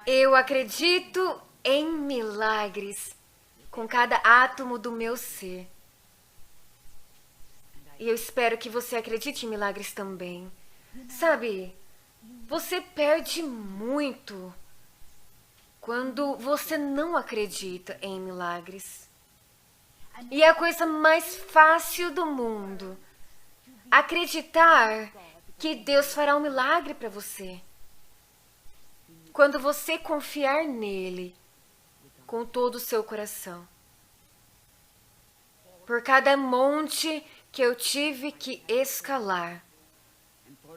Eu acredito em milagres com cada átomo do meu ser. E eu espero que você acredite em milagres também. Sabe, você perde muito quando você não acredita em milagres. E é a coisa mais fácil do mundo. Acreditar que Deus fará um milagre para você. Quando você confiar nele com todo o seu coração. Por cada monte que eu tive que escalar.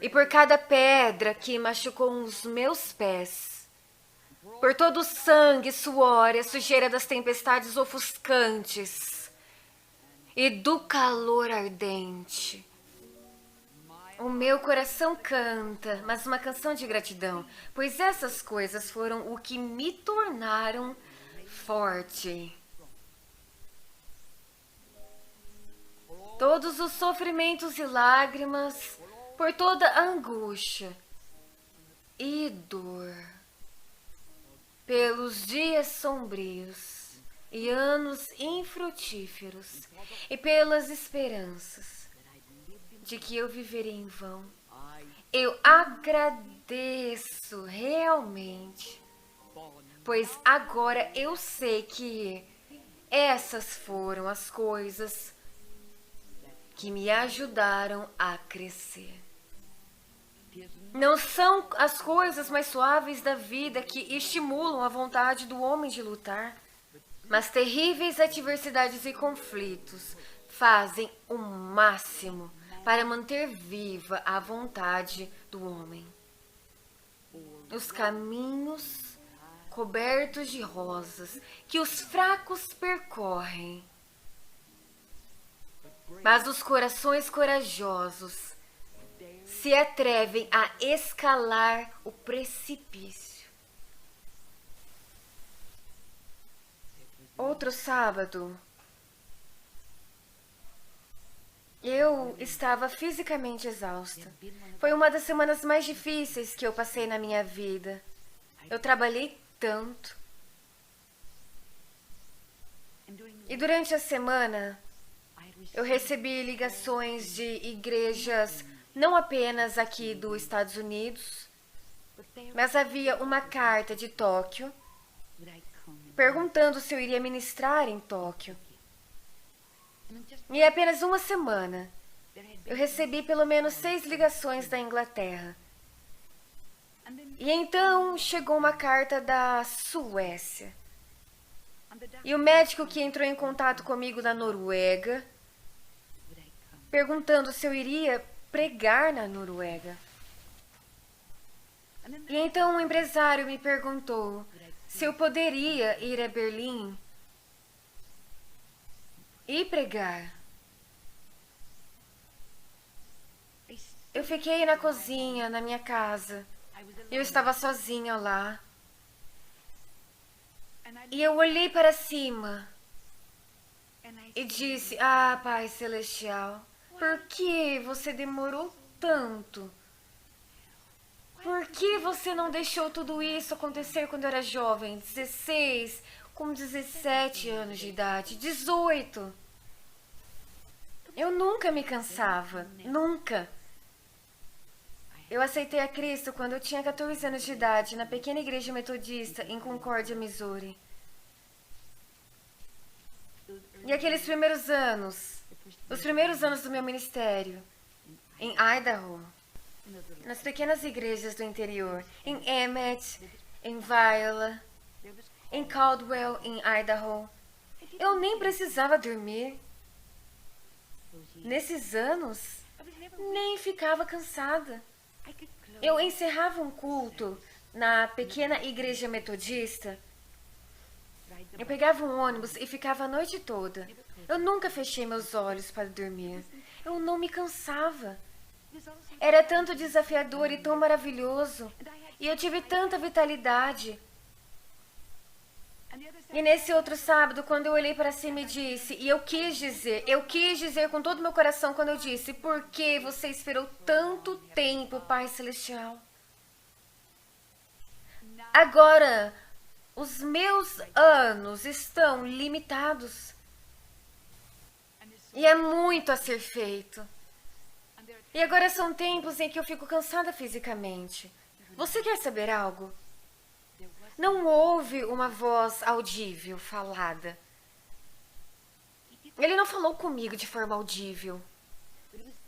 E por cada pedra que machucou os meus pés. Por todo o sangue, suor e a sujeira das tempestades ofuscantes. E do calor ardente. O meu coração canta, mas uma canção de gratidão, pois essas coisas foram o que me tornaram forte. Todos os sofrimentos e lágrimas, por toda a angústia e dor, pelos dias sombrios e anos infrutíferos, e pelas esperanças de que eu viverei em vão. Eu agradeço realmente, pois agora eu sei que essas foram as coisas que me ajudaram a crescer. Não são as coisas mais suaves da vida que estimulam a vontade do homem de lutar, mas terríveis adversidades e conflitos fazem o máximo para manter viva a vontade do homem. Os caminhos cobertos de rosas que os fracos percorrem, mas os corações corajosos se atrevem a escalar o precipício. Outro sábado, eu estava fisicamente exausta. Foi uma das semanas mais difíceis que eu passei na minha vida. Eu trabalhei tanto. E durante a semana, eu recebi ligações de igrejas, não apenas aqui dos Estados Unidos, mas havia uma carta de Tóquio perguntando se eu iria ministrar em Tóquio. Em apenas uma semana, eu recebi pelo menos 6 ligações da Inglaterra. E então chegou uma carta da Suécia. E o médico que entrou em contato comigo da Noruega, perguntando se eu iria pregar na Noruega. E então um empresário me perguntou se eu poderia ir a Berlim e pregar. Eu fiquei na cozinha, na minha casa. Eu estava sozinha lá. E eu olhei para cima e disse: "Ah, Pai Celestial, por que você demorou tanto? Por que você não deixou tudo isso acontecer quando eu era jovem? 16, com 17 anos de idade, 18. Eu nunca me cansava, nunca. Eu aceitei a Cristo quando eu tinha 14 anos de idade, na pequena igreja metodista em Concórdia, Missouri. E aqueles primeiros anos, os primeiros anos do meu ministério, em Idaho, nas pequenas igrejas do interior, em Emmett, em Viola, em Caldwell, em Idaho, eu nem precisava dormir. Nesses anos, nem ficava cansada. Eu encerrava um culto na pequena igreja metodista. Eu pegava um ônibus e ficava a noite toda. Eu nunca fechei meus olhos para dormir. Eu não me cansava. Era tanto desafiador e tão maravilhoso. E eu tive tanta vitalidade. E nesse outro sábado, quando eu olhei para cima e disse, e eu quis dizer com todo o meu coração quando eu disse: "Por que você esperou tanto tempo, Pai Celestial? Agora, os meus anos estão limitados. E é muito a ser feito. E agora são tempos em que eu fico cansada fisicamente. Você quer saber algo? Não houve uma voz audível falada. Ele não falou comigo de forma audível.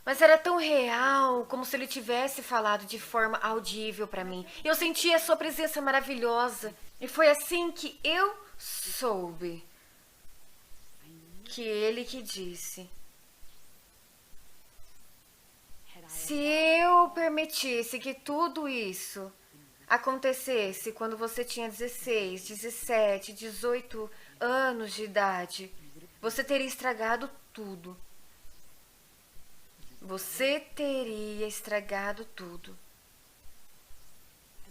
Mas era tão real, como se ele tivesse falado de forma audível para mim. Eu senti a sua presença maravilhosa. E foi assim que eu soube que ele que disse: se eu permitisse que tudo isso acontecesse quando você tinha 16, 17, 18 anos de idade, você teria estragado tudo. Você teria estragado tudo.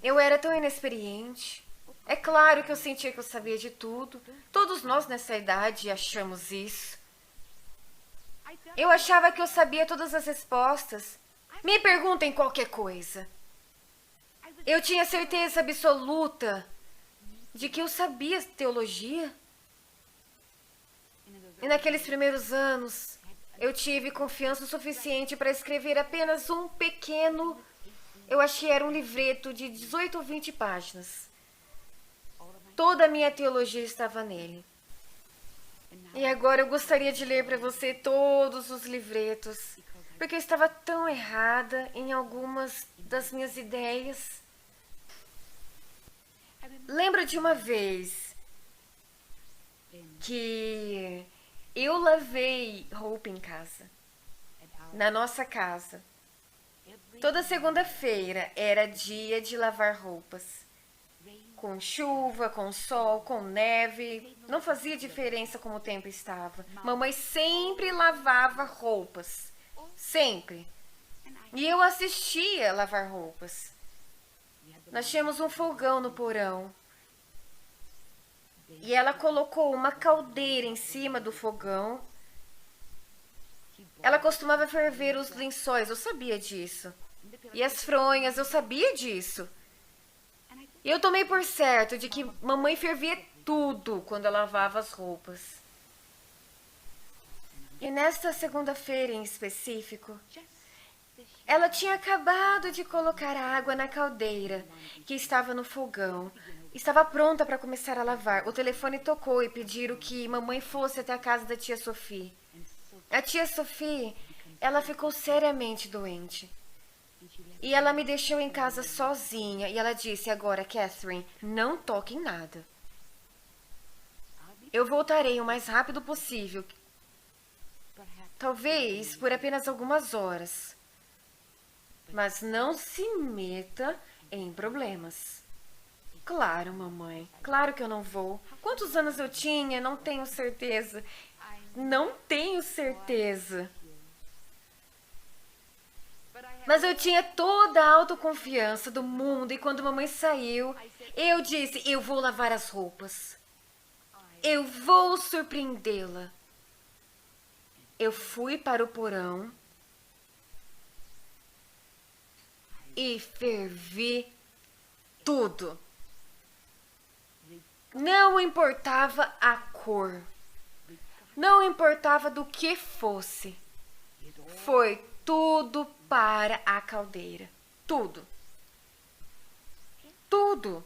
Eu era tão inexperiente. É claro que eu sentia que eu sabia de tudo. Todos nós nessa idade achamos isso. Eu achava que eu sabia todas as respostas. Me perguntem qualquer coisa. Eu tinha certeza absoluta de que eu sabia teologia. E naqueles primeiros anos, eu tive confiança o suficiente para escrever apenas um pequeno... Eu achei era um livreto de 18 ou 20 páginas. Toda a minha teologia estava nele. E agora eu gostaria de ler para você todos os livretos, porque eu estava tão errada em algumas das minhas ideias. Lembro de uma vez que eu lavei roupa em casa, na nossa casa. Toda segunda-feira era dia de lavar roupas. Com chuva, com sol, com neve, não fazia diferença como o tempo estava. Mamãe sempre lavava roupas, sempre. E eu assistia lavar roupas. Nós tínhamos um fogão no porão. E ela colocou uma caldeira em cima do fogão. Ela costumava ferver os lençóis, eu sabia disso. E as fronhas, eu sabia disso. E eu tomei por certo de que mamãe fervia tudo quando ela lavava as roupas. E nesta segunda-feira em específico, ela tinha acabado de colocar a água na caldeira que estava no fogão. Estava pronta para começar a lavar. O telefone tocou e pediram que mamãe fosse até a casa da tia Sophie. A tia Sophie, ela ficou seriamente doente. E ela me deixou em casa sozinha. E ela disse: agora, Catherine, não toque em nada. Eu voltarei o mais rápido possível. Talvez por apenas algumas horas. Mas não se meta em problemas. Claro, mamãe. Claro que eu não vou. Quantos anos eu tinha? Não tenho certeza. Não tenho certeza. Mas eu tinha toda a autoconfiança do mundo e quando mamãe saiu, eu disse: eu vou lavar as roupas. Eu vou surpreendê-la. Eu fui para o porão e fervi tudo. Não importava a cor. Não importava do que fosse. Foi tudo para a caldeira. Tudo. Tudo.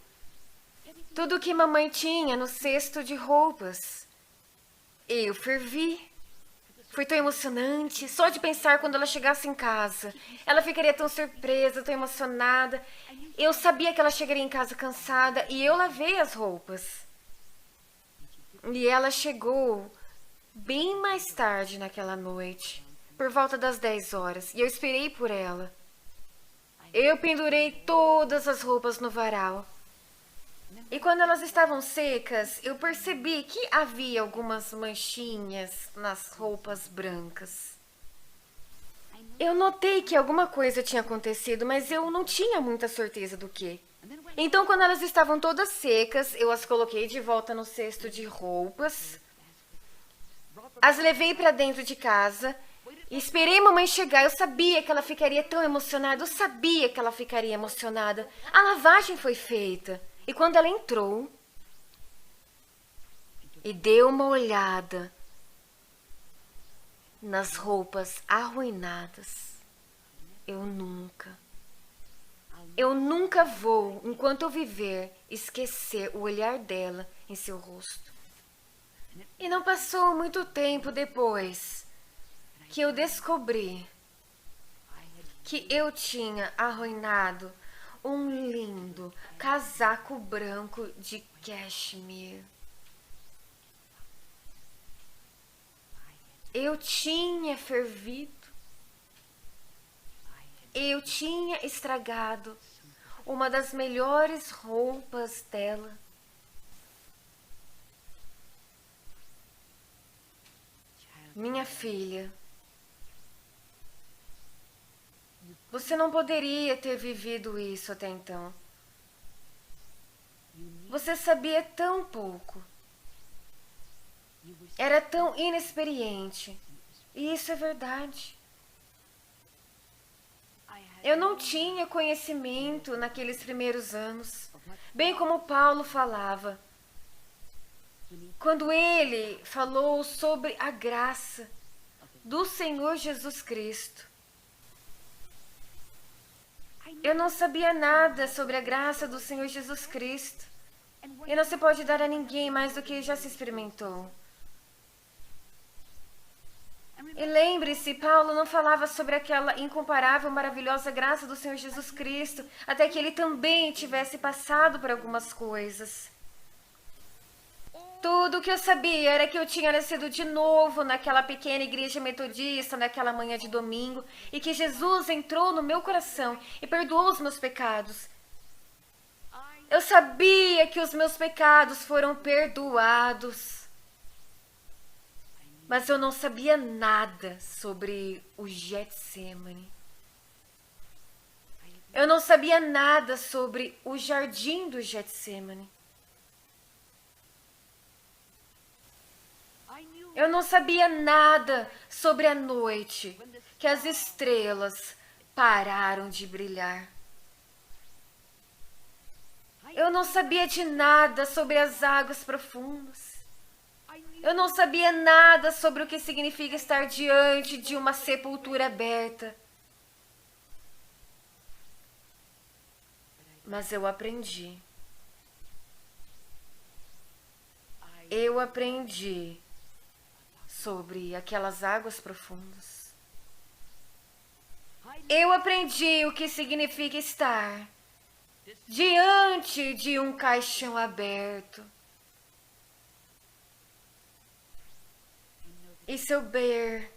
Tudo que mamãe tinha no cesto de roupas. Eu fervi. Foi tão emocionante. Só de pensar quando ela chegasse em casa. Ela ficaria tão surpresa, tão emocionada. Eu sabia que ela chegaria em casa cansada e eu lavei as roupas. E ela chegou bem mais tarde naquela noite. Por volta das 10 horas, e eu esperei por ela. Eu pendurei todas as roupas no varal. E quando elas estavam secas, eu percebi que havia algumas manchinhas nas roupas brancas. Eu notei que alguma coisa tinha acontecido, mas eu não tinha muita certeza do que. Então, quando elas estavam todas secas, eu as coloquei de volta no cesto de roupas. As levei para dentro de casa. E esperei mamãe chegar. Eu sabia que ela ficaria tão emocionada. Eu sabia que ela ficaria emocionada. A lavagem foi feita. E quando ela entrou e deu uma olhada nas roupas arruinadas, eu nunca vou, enquanto eu viver, esquecer o olhar dela em seu rosto. E não passou muito tempo depois que eu descobri que eu tinha arruinado um lindo casaco branco de cashmere. Eu tinha fervido, eu tinha estragado uma das melhores roupas dela. Minha filha, você não poderia ter vivido isso até então. Você sabia tão pouco. Era tão inexperiente. E isso é verdade. Eu não tinha conhecimento naqueles primeiros anos. Bem como Paulo falava. Quando ele falou sobre a graça do Senhor Jesus Cristo. Eu não sabia nada sobre a graça do Senhor Jesus Cristo. E não se pode dar a ninguém mais do que já se experimentou. E lembre-se, Paulo não falava sobre aquela incomparável, maravilhosa graça do Senhor Jesus Cristo, até que ele também tivesse passado por algumas coisas. Tudo o que eu sabia era que eu tinha nascido de novo naquela pequena igreja metodista, naquela manhã de domingo, e que Jesus entrou no meu coração e perdoou os meus pecados. Eu sabia que os meus pecados foram perdoados. Mas eu não sabia nada sobre o Getsemane. Eu não sabia nada sobre o jardim do Getsemane. Eu não sabia nada sobre a noite que as estrelas pararam de brilhar. Eu não sabia de nada sobre as águas profundas. Eu não sabia nada sobre o que significa estar diante de uma sepultura aberta. Mas eu aprendi. Eu aprendi sobre aquelas águas profundas. Eu aprendi o que significa estar diante de um caixão aberto. E saber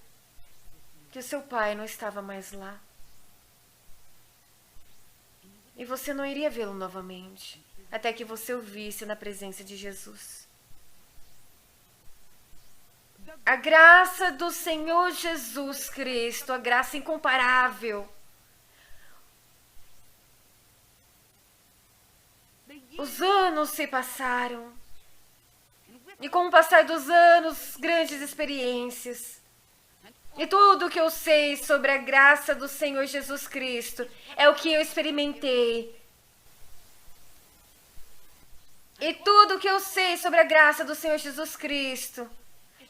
que o seu pai não estava mais lá. E você não iria vê-lo novamente, até que você o visse na presença de Jesus. A graça do Senhor Jesus Cristo, a graça incomparável. Os anos se passaram. E com o passar dos anos, grandes experiências. E tudo que eu sei sobre a graça do Senhor Jesus Cristo é o que eu experimentei. E tudo que eu sei sobre a graça do Senhor Jesus Cristo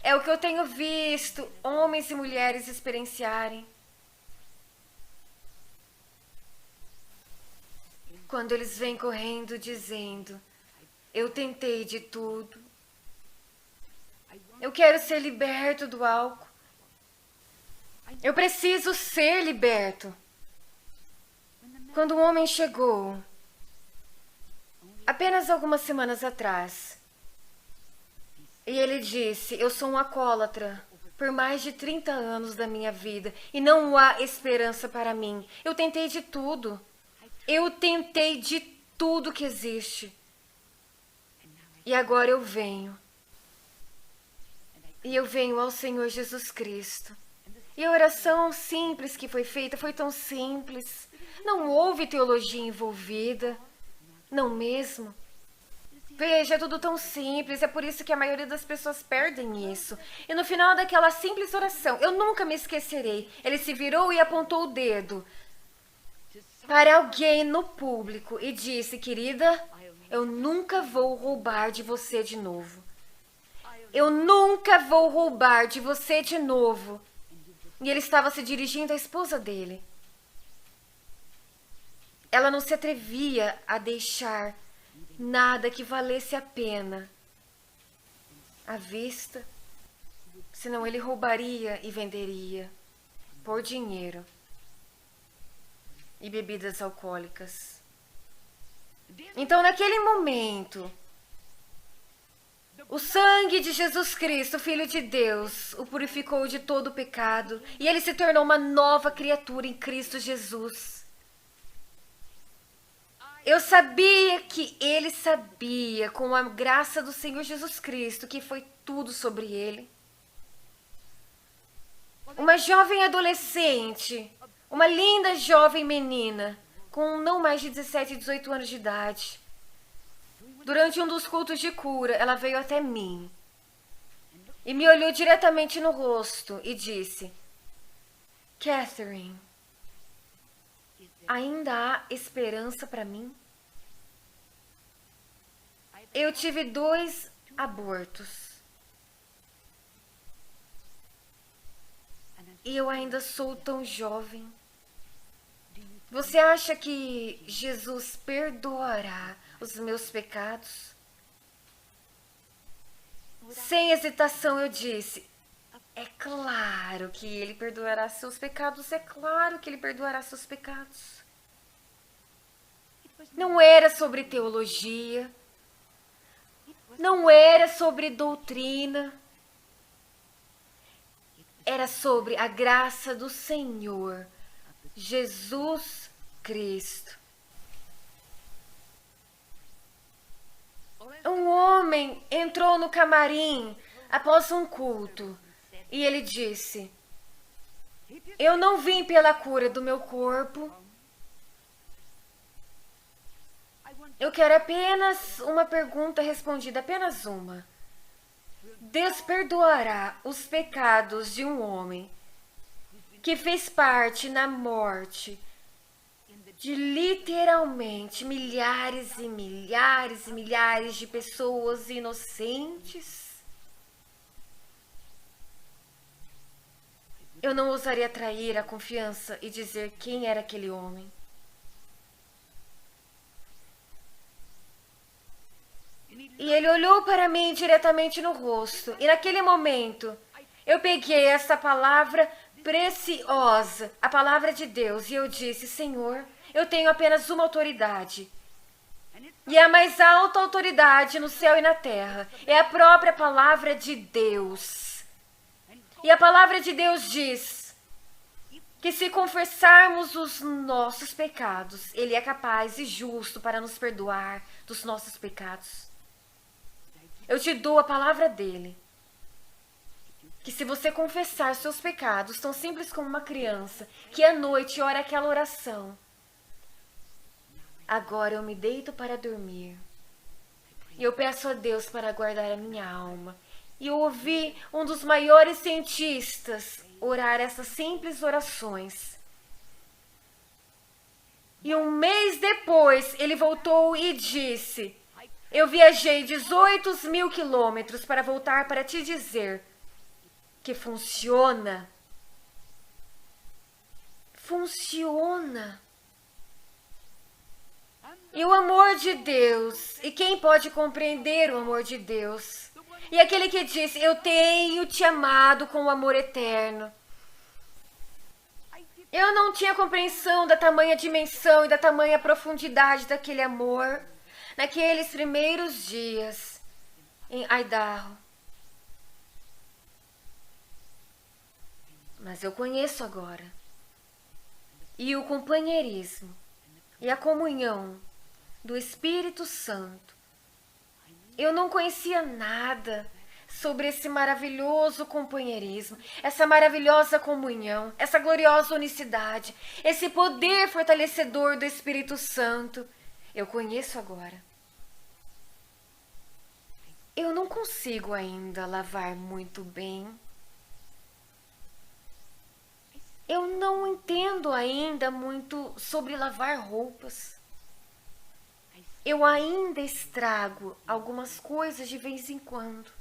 é o que eu tenho visto homens e mulheres experienciarem. Quando eles vêm correndo dizendo, eu tentei de tudo. Eu quero ser liberto do álcool. Eu preciso ser liberto. Quando um homem chegou, apenas algumas semanas atrás, e ele disse, eu sou um alcoólatra por mais de 30 anos da minha vida e não há esperança para mim. Eu tentei de tudo. Eu tentei de tudo que existe. E agora eu venho. E eu venho ao Senhor Jesus Cristo. E a oração simples que foi feita foi tão simples. Não houve teologia envolvida. Não mesmo. Veja, é tudo tão simples. É por isso que a maioria das pessoas perdem isso. E no final daquela simples oração, eu nunca me esquecerei. Ele se virou e apontou o dedo para alguém no público e disse, querida, Eu nunca vou roubar de você de novo. Eu nunca vou roubar de você de novo. E ele estava se dirigindo à esposa dele. Ela não se atrevia a deixar nada que valesse a pena à vista, senão ele roubaria e venderia por dinheiro e bebidas alcoólicas. Então, naquele momento, o sangue de Jesus Cristo, Filho de Deus, o purificou de todo o pecado e ele se tornou uma nova criatura em Cristo Jesus. Eu sabia que ele sabia, com a graça do Senhor Jesus Cristo, que foi tudo sobre ele. Uma jovem adolescente, uma linda jovem menina, com não mais de 17, 18 anos de idade. Durante um dos cultos de cura, ela veio até mim e me olhou diretamente no rosto e disse: Catherine, ainda há esperança para mim? Eu tive 2 abortos. E eu ainda sou tão jovem. Você acha que Jesus perdoará os meus pecados? Sem hesitação eu disse: é claro que ele perdoará seus pecados, é claro que ele perdoará seus pecados. Não era sobre teologia, não era sobre doutrina, era sobre a graça do Senhor Jesus Cristo. Um homem entrou no camarim após um culto e ele disse: eu não vim pela cura do meu corpo. Eu quero apenas uma pergunta respondida, apenas uma. Deus perdoará os pecados de um homem que fez parte na morte de literalmente milhares e milhares e milhares de pessoas inocentes? Eu não ousaria trair a confiança e dizer quem era aquele homem. E ele olhou para mim diretamente no rosto. E naquele momento, eu peguei essa palavra preciosa, a palavra de Deus, e eu disse: Senhor, eu tenho apenas uma autoridade. E a mais alta autoridade no céu e na terra é a própria palavra de Deus. E a palavra de Deus diz que se confessarmos os nossos pecados, Ele é capaz e justo para nos perdoar dos nossos pecados. Eu te dou a palavra dele, que se você confessar seus pecados, tão simples como uma criança, que à noite ora aquela oração: agora eu me deito para dormir, e eu peço a Deus para guardar a minha alma. E eu ouvi um dos maiores cientistas orar essas simples orações. E um mês depois, ele voltou e disse: eu viajei 18.000 quilômetros para voltar para te dizer que funciona. Funciona. E o amor de Deus, e quem pode compreender o amor de Deus? E aquele que disse: eu tenho te amado com o amor eterno. Eu não tinha compreensão da tamanha dimensão e da tamanha profundidade daquele amor naqueles primeiros dias em Idaho. Mas eu conheço agora. E o companheirismo e a comunhão do Espírito Santo. Eu não conhecia nada sobre esse maravilhoso companheirismo, essa maravilhosa comunhão, essa gloriosa unicidade, esse poder fortalecedor do Espírito Santo. Eu conheço agora. Eu não consigo ainda lavar muito bem. Eu não entendo ainda muito sobre lavar roupas. Eu ainda estrago algumas coisas de vez em quando.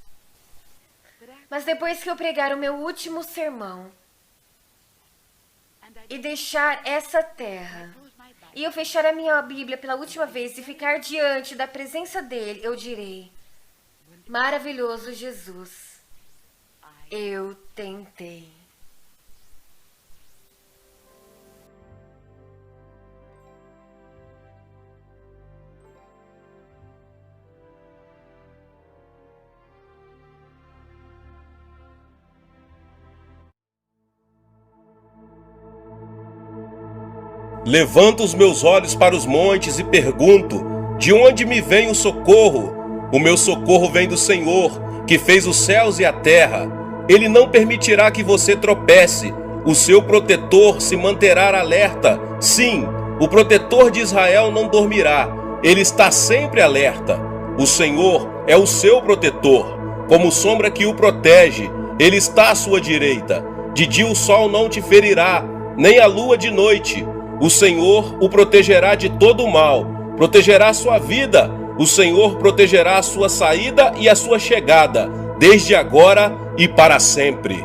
Mas depois que eu pregar o meu último sermão e deixar essa terra, e eu fechar a minha Bíblia pela última vez e ficar diante da presença dele, eu direi: maravilhoso Jesus, eu tentei. Levanto os meus olhos para os montes e pergunto: de onde me vem o socorro? O meu socorro vem do Senhor, que fez os céus e a terra. Ele não permitirá que você tropece. O seu protetor se manterá alerta. Sim, o protetor de Israel não dormirá. Ele está sempre alerta. O Senhor é o seu protetor, como sombra que o protege. Ele está à sua direita. De dia o sol não te ferirá, nem a lua de noite. O Senhor o protegerá de todo o mal, protegerá a sua vida. O Senhor protegerá a sua saída e a sua chegada, desde agora e para sempre.